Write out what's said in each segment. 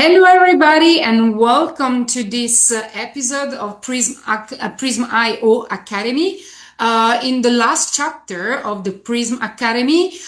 Hello, everybody, and welcome to this episode of PRYSM IO Academy. In the last chapter of the PRYSM Academy,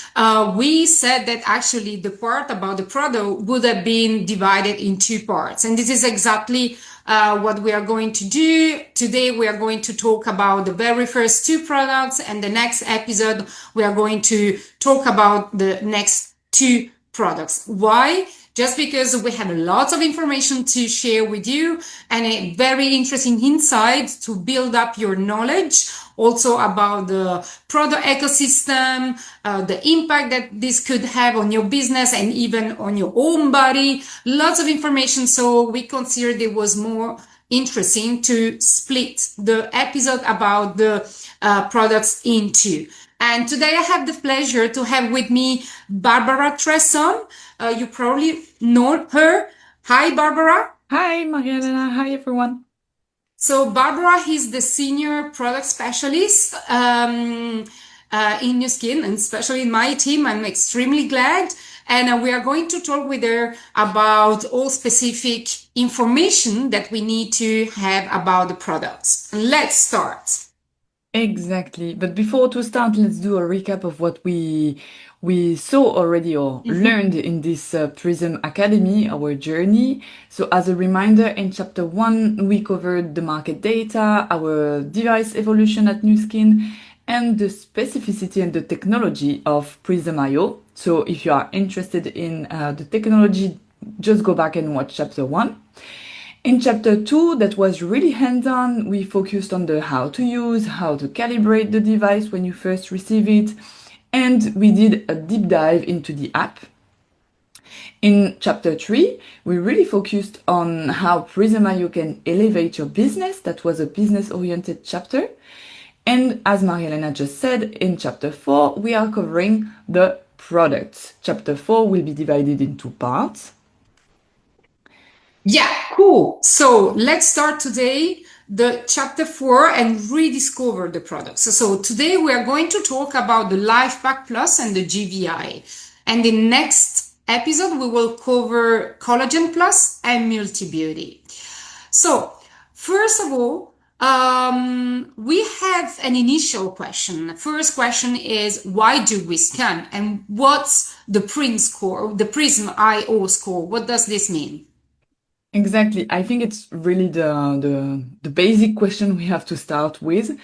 we said that actually the part about the product would have been divided in two parts. And this is exactly what we are going to do. Today, we are going to talk about the very first two products, and the next episode, we are going to talk about the next two products. Why? Just because we have lots of information to share with you and a very interesting insight to build up your knowledge also about the product ecosystem, the impact that this could have on your business and even on your own body. Lots of information. So we considered it was more interesting to split the episode about the products into. And today I have the pleasure to have with me Barbara Tresson. You probably know her. Hi, Barbara. Hi, Mariana. Hi, everyone. So Barbara is the senior product specialist in New Skin, and especially in my team. I'm extremely glad. And we are going to talk with her about all specific information that we need to have about the products. Let's start. Exactly. But before to start, let's do a recap of what we saw already or learned in this PRYSM Academy, our journey. So as a reminder, in chapter 1, we covered the market data, our device evolution at New Skin, and the specificity and the technology of PRYSM IO. So if you are interested in the technology, just go back and watch chapter 1. In chapter 2, that was really hands-on. We focused on the how to use, how to calibrate the device when you first receive it, and we did a deep dive into the app. In chapter 3, we really focused on how PRYSM IO can elevate your business. That was a business-oriented chapter. And as Maria-Elena just said, in chapter 4, we are covering the products. Chapter 4 will be divided in two parts. Yeah, cool. So let's start today the chapter 4 and rediscover the products. So today we are going to talk about the Life Pack Plus and the GVI. And in next episode, we will cover Collagen Plus and Multi Beauty. So first of all, we have an initial question. The first question is, why do we scan? And what's the PRYSM score, the PRYSM IO score? What does this mean? Exactly. I think it's really the basic question we have to start with.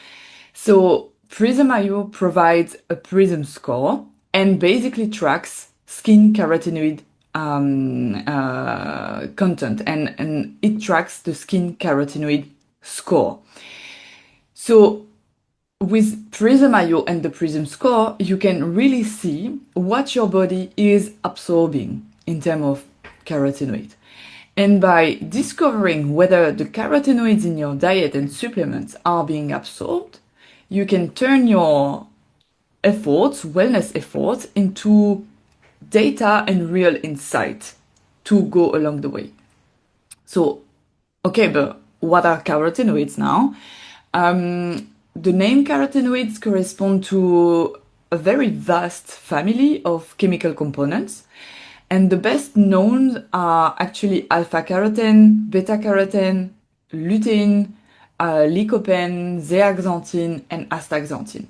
So PRYSM IO provides a PRYSM score and basically tracks skin carotenoid content, and it tracks the skin carotenoid score. So with PRYSM IO and the PRYSM score, you can really see what your body is absorbing in terms of carotenoid. And by discovering whether the carotenoids in your diet and supplements are being absorbed, you can turn your efforts, wellness efforts, into data and real insight to go along the way. So, okay, but what are carotenoids now? The name carotenoids correspond to a very vast family of chemical components. And the best known are actually alpha-carotene, beta-carotene, lutein, lycopene, zeaxanthin, and astaxanthin.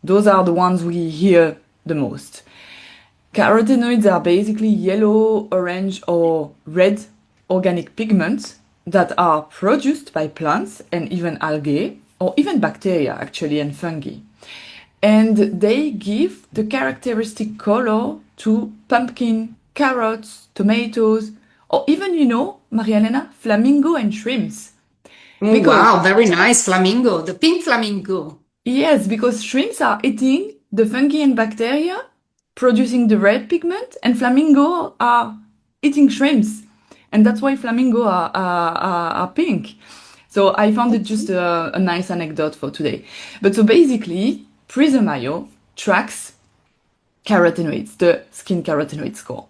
Those are the ones we hear the most. Carotenoids are basically yellow, orange, or red organic pigments that are produced by plants and even algae, or even bacteria actually, and fungi. And they give the characteristic color to pumpkin, carrots, tomatoes, or even, Maria-Elena, flamingo and shrimps. Oh, wow, very nice flamingo, the pink flamingo. Yes, because shrimps are eating the fungi and bacteria, producing the red pigment, and flamingo are eating shrimps. And that's why flamingo are pink. So I found it just a nice anecdote for today. But so basically, PRYSM IO tracks carotenoids, the skin carotenoid score.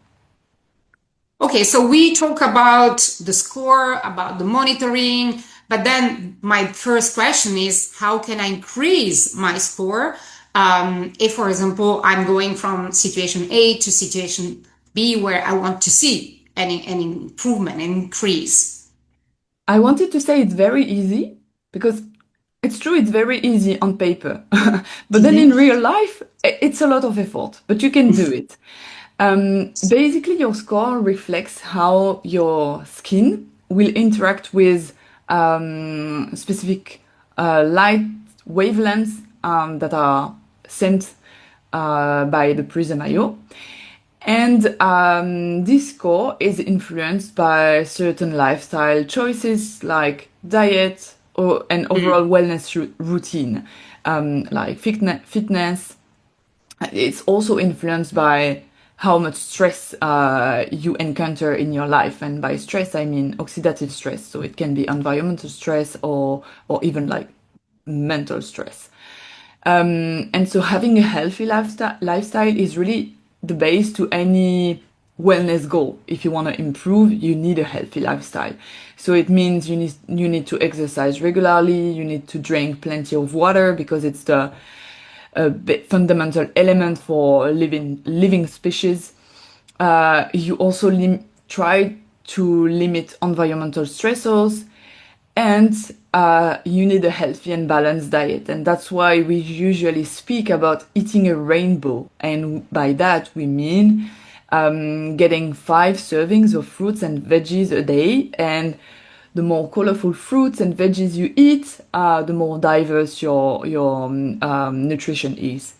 Okay, so we talk about the score, about the monitoring, but then my first question is, how can I increase my score? If, for example, I'm going from situation A to situation B where I want to see an improvement, an increase? I wanted to say it's very easy because it's true, it's very easy on paper. But then in real life, it's a lot of effort, but you can do it. Basically, your score reflects how your skin will interact with specific light wavelengths that are sent by the PRYSM IO. And this score is influenced by certain lifestyle choices like diet and overall wellness routine, like fitness. It's also influenced by how much stress you encounter in your life. And by stress, I mean oxidative stress. So it can be environmental stress or even like mental stress. And so having a healthy lifestyle is really the base to any wellness goal. If you want to improve, you need a healthy lifestyle. So it means you need to exercise regularly, you need to drink plenty of water because it's the fundamental element for living species. You also try to limit environmental stressors, and you need a healthy and balanced diet. And that's why we usually speak about eating a rainbow. And by that, we mean getting 5 servings of fruits and veggies a day. And the more colorful fruits and veggies you eat, the more diverse your nutrition is.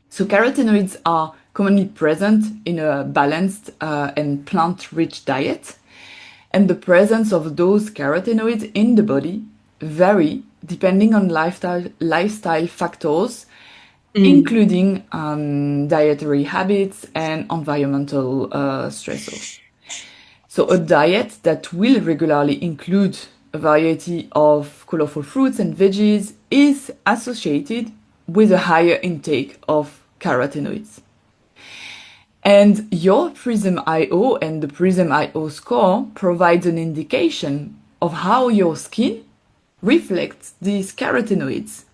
So carotenoids are commonly present in a balanced and plant-rich diet. And the presence of those carotenoids in the body vary depending on lifestyle factors, including dietary habits and environmental stressors. So a diet that will regularly include a variety of colorful fruits and veggies is associated with a higher intake of carotenoids. And your PRYSM IO and the PRYSM IO score provides an indication of how your skin reflects these carotenoids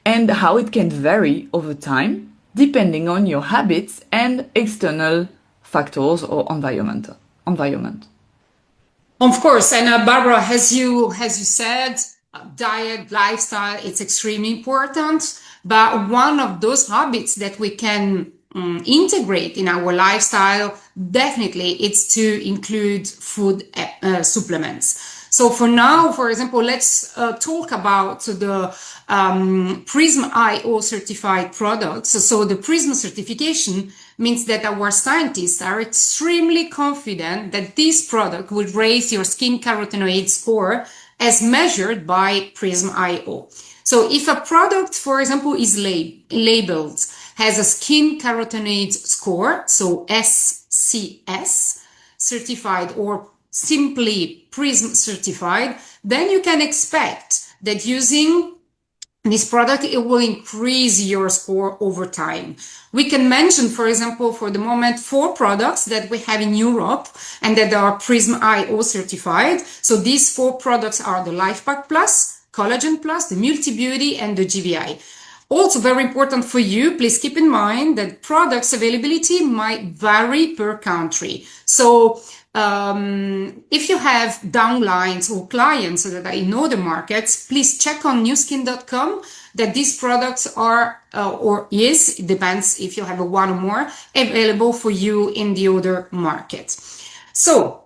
and how it can vary over time depending on your habits and external factors or environment. Of course, and Barbara, as you said, diet, lifestyle, it's extremely important. But one of those habits that we can integrate in our lifestyle, definitely, it's to include food supplements. So for now, for example, let's talk about the PRYSM IO certified products. So the PRYSM certification means that our scientists are extremely confident that this product will raise your skin carotenoid score as measured by PRYSM IO. So if a product, for example, is labeled has a skin carotenoid score, so SCS certified or simply PRYSM certified, then you can expect that using this product, it will increase your score over time. We can mention, for example, for the moment, 4 products that we have in Europe and that are PRYSM IO certified. So these 4 products are the Life Pack Plus, Collagen Plus, the Multi Beauty, and the GVI. Also very important for you, please keep in mind that products availability might vary per country. So if you have downlines or clients that are in other markets, please check on newskin.com that these products are, it depends if you have one or more, available for you in the other market. So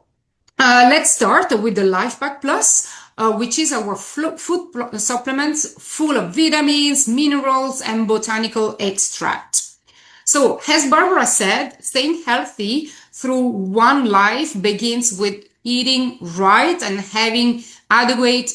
let's start with the Life Pack Plus, which is our food supplements full of vitamins, minerals, and botanical extract. So, as Barbara said, staying healthy through one life begins with eating right and having adequate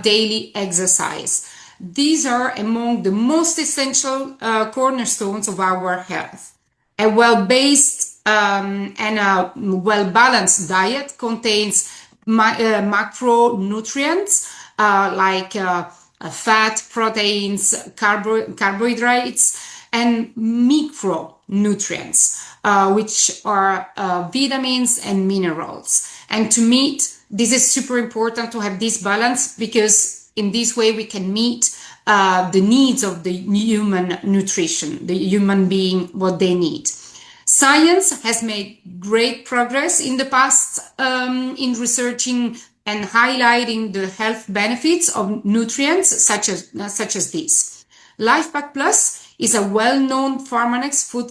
daily exercise. These are among the most essential cornerstones of our health. A well-based and a well-balanced diet contains macronutrients like fat, proteins, carbohydrates, and micronutrients, which are vitamins and minerals. And to meet, this is super important to have this balance because in this way we can meet the needs of the human nutrition, the human being, what they need. Science has made great progress in the past in researching and highlighting the health benefits of nutrients such as this. LifePack Plus is a well-known Pharmanex food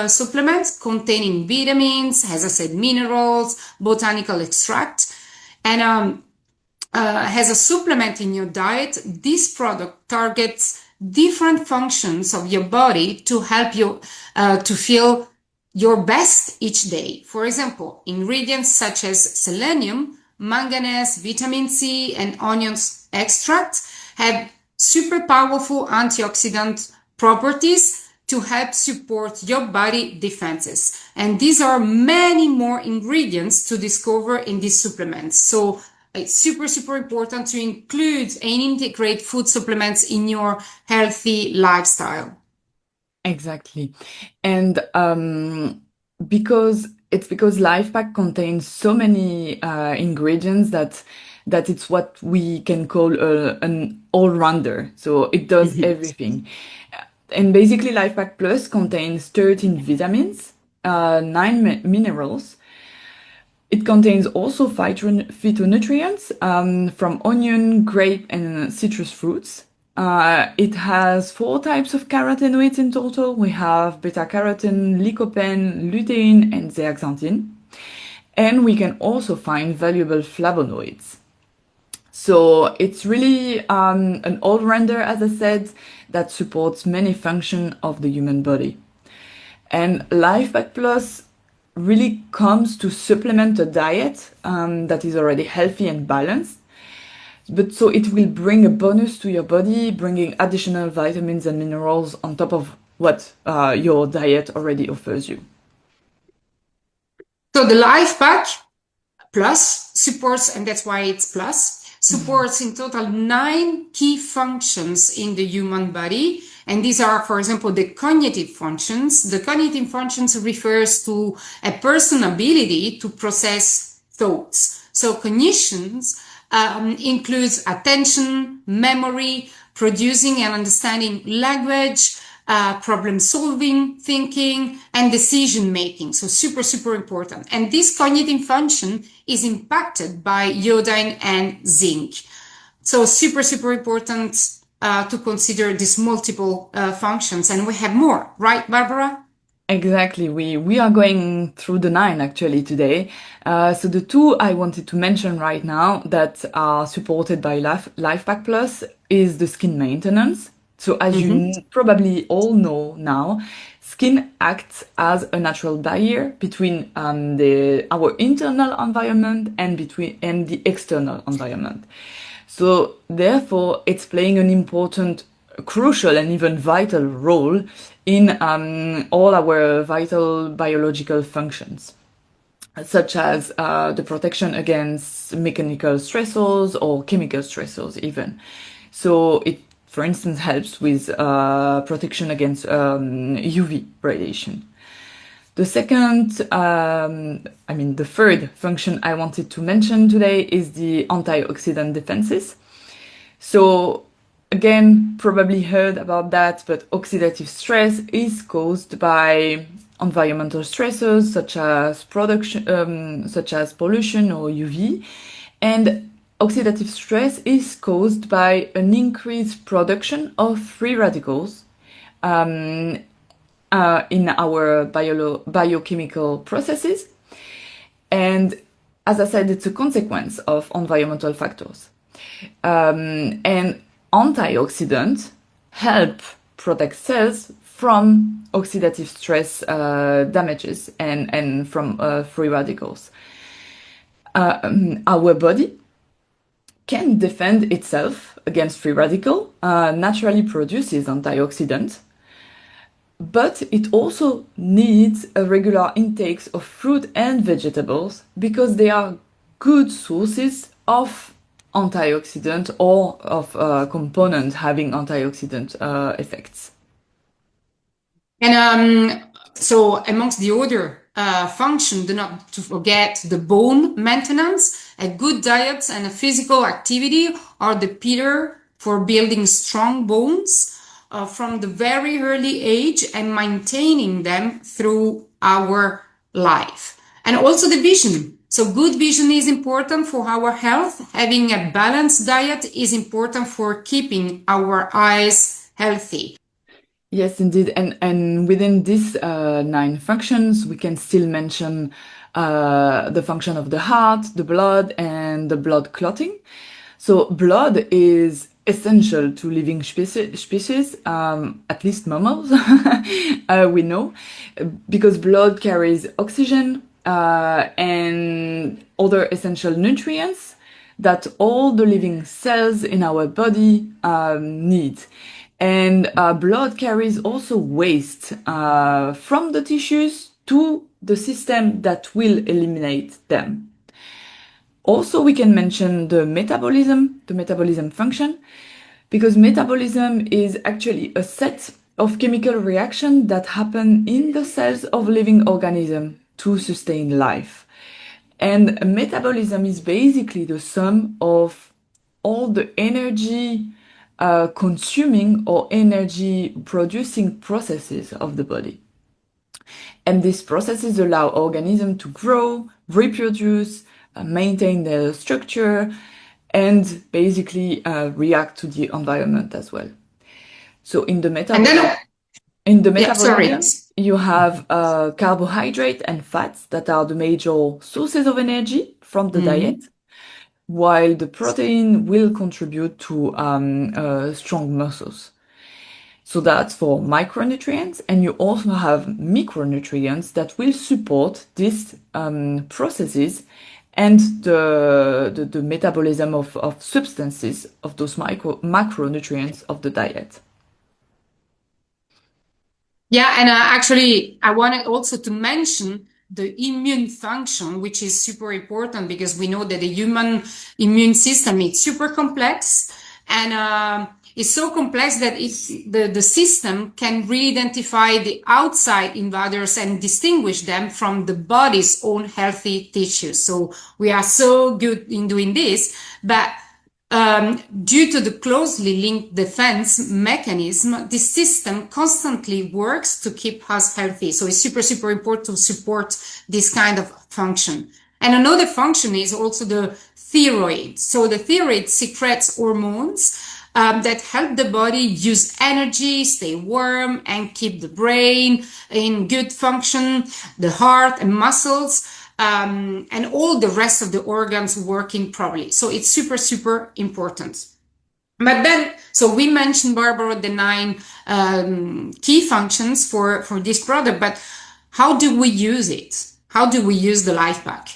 supplement containing vitamins, as I said, minerals, botanical extract, and as a supplement in your diet. This product targets different functions of your body to help you to feel your best each day. For example, ingredients such as selenium, manganese, vitamin C, and onions extract have super powerful antioxidant properties to help support your body defenses. And these are many more ingredients to discover in these supplements. So it's super, super important to include and integrate food supplements in your healthy lifestyle. Exactly. And because LifePack contains so many ingredients that it's what we can call an all-rounder. So it does everything. And basically, LifePack Plus contains 13 vitamins, 9 minerals. It contains also phytonutrients from onion, grape, and citrus fruits. It has 4 types of carotenoids in total. We have beta-carotene, lycopene, lutein, and zeaxanthin. And we can also find valuable flavonoids. So it's really an all-rounder, as I said, that supports many functions of the human body. And LifePack Plus really comes to supplement a diet that is already healthy and balanced. But so it will bring a bonus to your body, bringing additional vitamins and minerals on top of what your diet already offers you. So the LifePack Plus supports, and that's why it's plus, supports in total 9 key functions in the human body. And these are, for example, the cognitive functions. The cognitive functions refers to a person's ability to process thoughts. So cognitions includes attention, memory, producing and understanding language, problem solving, thinking, and decision making. So super, super important. And this cognitive function is impacted by iodine and zinc. So super, super important to consider these multiple functions. And we have more, right, Barbara? Exactly. We are going through the 9 actually today. So the 2 I wanted to mention right now that are supported by LifePack Plus is the skin maintenance. So as you probably all know now, skin acts as a natural barrier between our internal environment and the external environment. So therefore, it's playing an important, crucial, and even vital role in all our vital biological functions, such as the protection against mechanical stressors or chemical stressors even. So it, for instance, helps with protection against UV radiation. The third function I wanted to mention today is the antioxidant defenses. So again, probably heard about that, but oxidative stress is caused by environmental stressors such as pollution or UV, and oxidative stress is caused by an increased production of free radicals in our biochemical processes. And as I said, it's a consequence of environmental factors. And antioxidants help protect cells from oxidative stress damages and from free radicals. Our body can defend itself against free radical, naturally produces antioxidants, but it also needs a regular intake of fruit and vegetables because they are good sources of antioxidant or of components having antioxidant effects. And so amongst the other function, do not to forget the bone maintenance. A good diet and a physical activity are the pillar for building strong bones from the very early age and maintaining them through our life. And also the vision. So good vision is important for our health. Having a balanced diet is important for keeping our eyes healthy. Yes, indeed. And within these 9 functions, we can still mention the function of the heart, the blood, and the blood clotting. So blood is essential to living species, at least mammals, we know, because blood carries oxygen and other essential nutrients that all the living cells in our body need. And blood carries also waste from the tissues to the system that will eliminate them. Also, we can mention the metabolism function, because metabolism is actually a set of chemical reactions that happen in the cells of living organism to sustain life. And metabolism is basically the sum of all the energy consuming or energy producing processes of the body. And these processes allow organisms to grow, reproduce, maintain their structure, and basically react to the environment as well. So in the And then, sorry. metabolism, you have carbohydrate and fats that are the major sources of energy from the diet, while the protein will contribute to strong muscles. So that's for micronutrients, and you also have micronutrients that will support these processes and the metabolism of substances of those macronutrients of the diet. Yeah, and actually, I wanted also to mention the immune function, which is super important because we know that the human immune system is super complex, and it's so complex that the system can re-identify the outside invaders and distinguish them from the body's own healthy tissues. So we are so good in doing this, but due to the closely linked defense mechanism, the system constantly works to keep us healthy. So it's super, super important to support this kind of function. And another function is also the thyroid. So the thyroid secretes hormones that help the body use energy, stay warm, and keep the brain in good function, the heart and muscles, and all the rest of the organs working properly. So it's super, super important. But then, so we mentioned, Barbara, the 9 key functions for this product, but how do we use it? How do we use the Life Pack?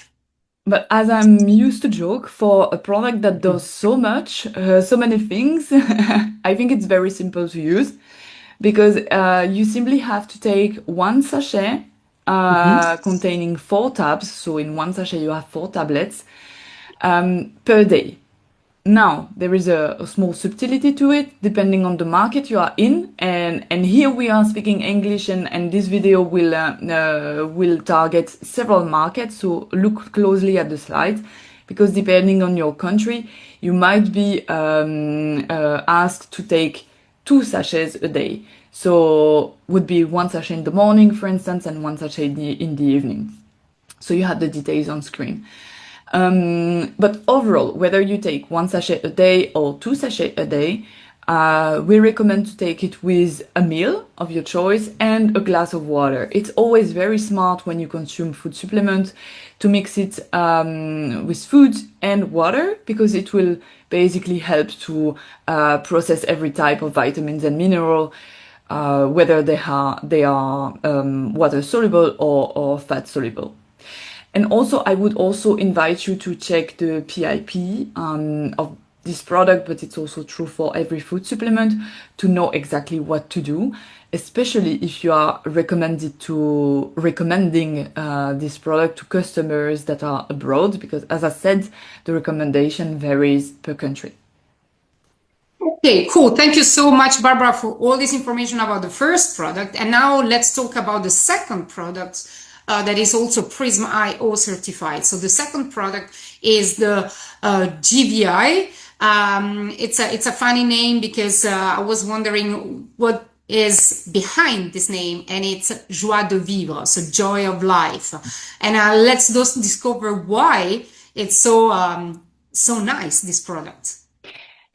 But as I'm used to joke, for a product that does so much, so many things, I think it's very simple to use, because you simply have to take 1 sachet containing 4 tabs. So in 1 sachet you have 4 tablets per day. Now, there is a small subtlety to it, depending on the market you are in. And here we are speaking English, and this video will target several markets. So look closely at the slides, because depending on your country, you might be asked to take 2 sachets a day. So would be 1 sachet in the morning, for instance, and 1 sachet in the evening. So you have the details on screen. But overall, whether you take 1 sachet a day or 2 sachets a day, we recommend to take it with a meal of your choice and a glass of water. It's always very smart when you consume food supplements to mix it with food and water, because it will basically help to process every type of vitamins and mineral, whether they are water soluble or fat soluble. And also, I would also invite you to check the PIP of this product, but it's also true for every food supplement, to know exactly what to do, especially if you are recommending this product to customers that are abroad, because as I said, the recommendation varies per country. Okay, cool. Thank you so much, Barbara, for all this information about the first product. And now let's talk about the second product that is also PRYSM IO certified. So the second product is the GVI. It's a funny name because I was wondering what is behind this name, and it's joie de vivre, so joy of life. And let's just discover why it's so nice, this product.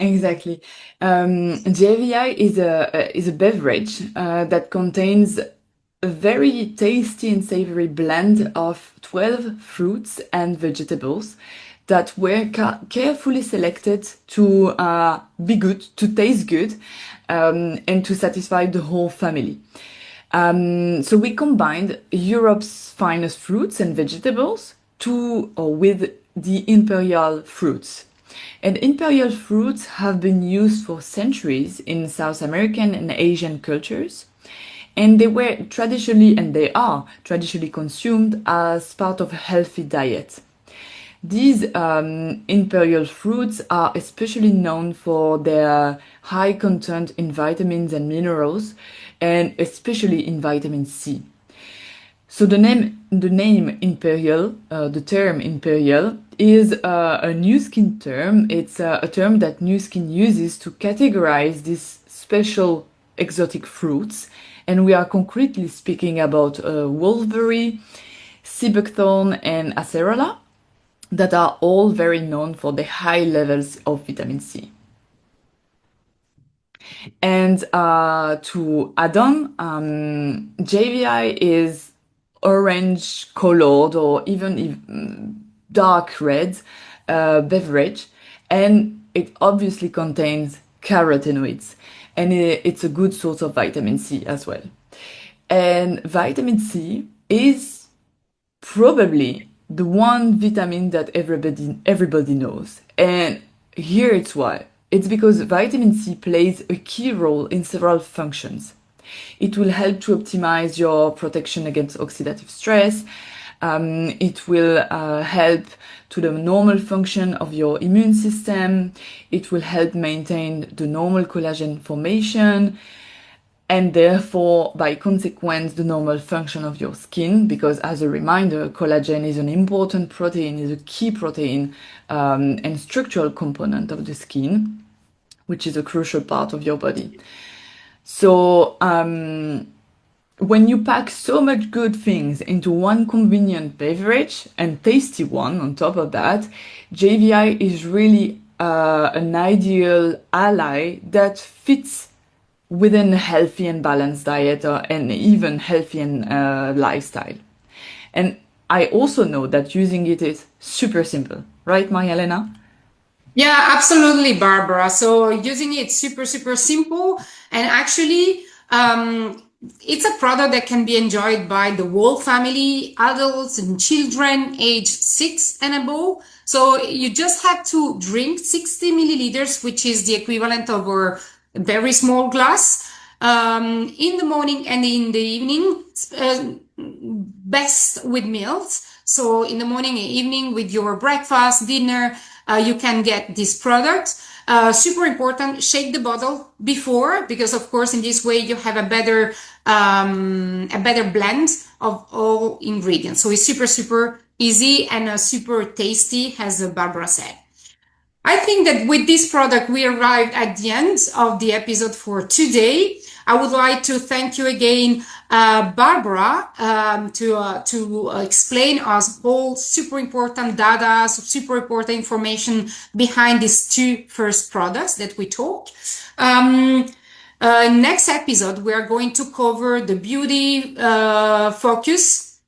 Exactly. JVI is a beverage that contains a very tasty and savory blend of 12 fruits and vegetables that were carefully selected to be good, to taste good, and to satisfy the whole family. So we combined Europe's finest fruits and vegetables with the imperial fruits. And imperial fruits have been used for centuries in South American and Asian cultures. And they were traditionally, and they are traditionally consumed as part of a healthy diet. These imperial fruits are especially known for their high content in vitamins and minerals, and especially in vitamin C. So the name imperial, the term imperial, is a new skin term. It's a term that New Skin uses to categorize these special exotic fruits, and we are concretely speaking about wolfberry, sea buckthorn, and acerola that are all very known for the high levels of vitamin C. And to add on, JVI is orange colored or even dark red beverage, and it obviously contains carotenoids, and it's a good source of vitamin C as well. And vitamin C is probably the one vitamin that everybody knows. And here it's why. It's because vitamin C plays a key role in several functions. It will help to optimize your protection against oxidative stress. It will help to the normal function of your immune system. It will help maintain the normal collagen formation, and therefore, by consequence, the normal function of your skin. Because as a reminder, collagen is an important protein, is a key protein and structural component of the skin, which is a crucial part of your body. So when you pack so much good things into one convenient beverage and tasty one on top of that, JVI is really an ideal ally that fits within a healthy and balanced diet and even healthy and lifestyle. And I also know that using it is super simple, right, Maria Elena? Yeah, absolutely, Barbara. So using it super simple, and actually, it's a product that can be enjoyed by the whole family, adults and children age 6 and above. So you just have to drink 60 milliliters, which is the equivalent of a very small glass, in the morning and in the evening, best with meals. So in the morning and evening with your breakfast, dinner, you can get this product. Super important, shake the bottle before, because of course in this way you have a better blend of all ingredients. So it's super easy and super tasty, as Barbara said. I think that with this product, we arrived at the end of the episode for today. I would like to thank you again, Barbara, to explain us all super important data, super important information behind these two first products that we talk. Next episode, we are going to cover the beauty focus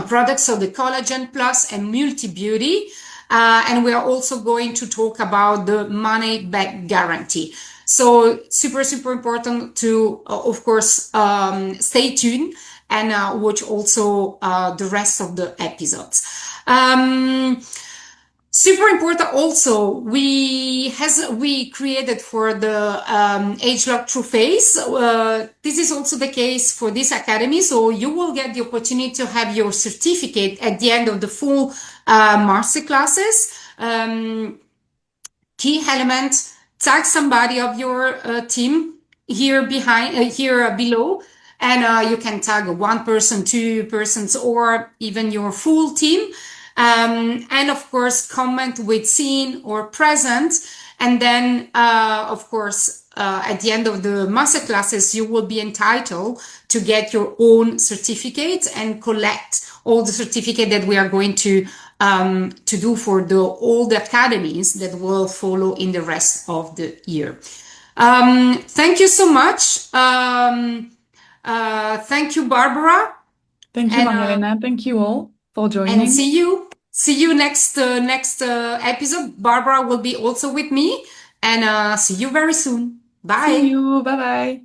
products of the Collagen Plus and Multi Beauty. And we are also going to talk about the money back guarantee. So super important to, of course, stay tuned and watch also the rest of the episodes. Super important also, we created for the age lock true face. This is also the case for this academy. So you will get the opportunity to have your certificate at the end of the full master classes. Key element, tag somebody of your team here below, and you can tag one person, two persons, or even your full team. And of course, comment with seen or present. And then, of course, at the end of the master classes, you will be entitled to get your own certificates and collect all the certificate that we are going to do for all the academies that will follow in the rest of the year. Thank you so much. Thank you, Barbara, Thank you, and Maria-Elena. Thank you all for and joining. see you next episode. Barbara will be also with me, and see you very soon. See Bye. you. Bye bye.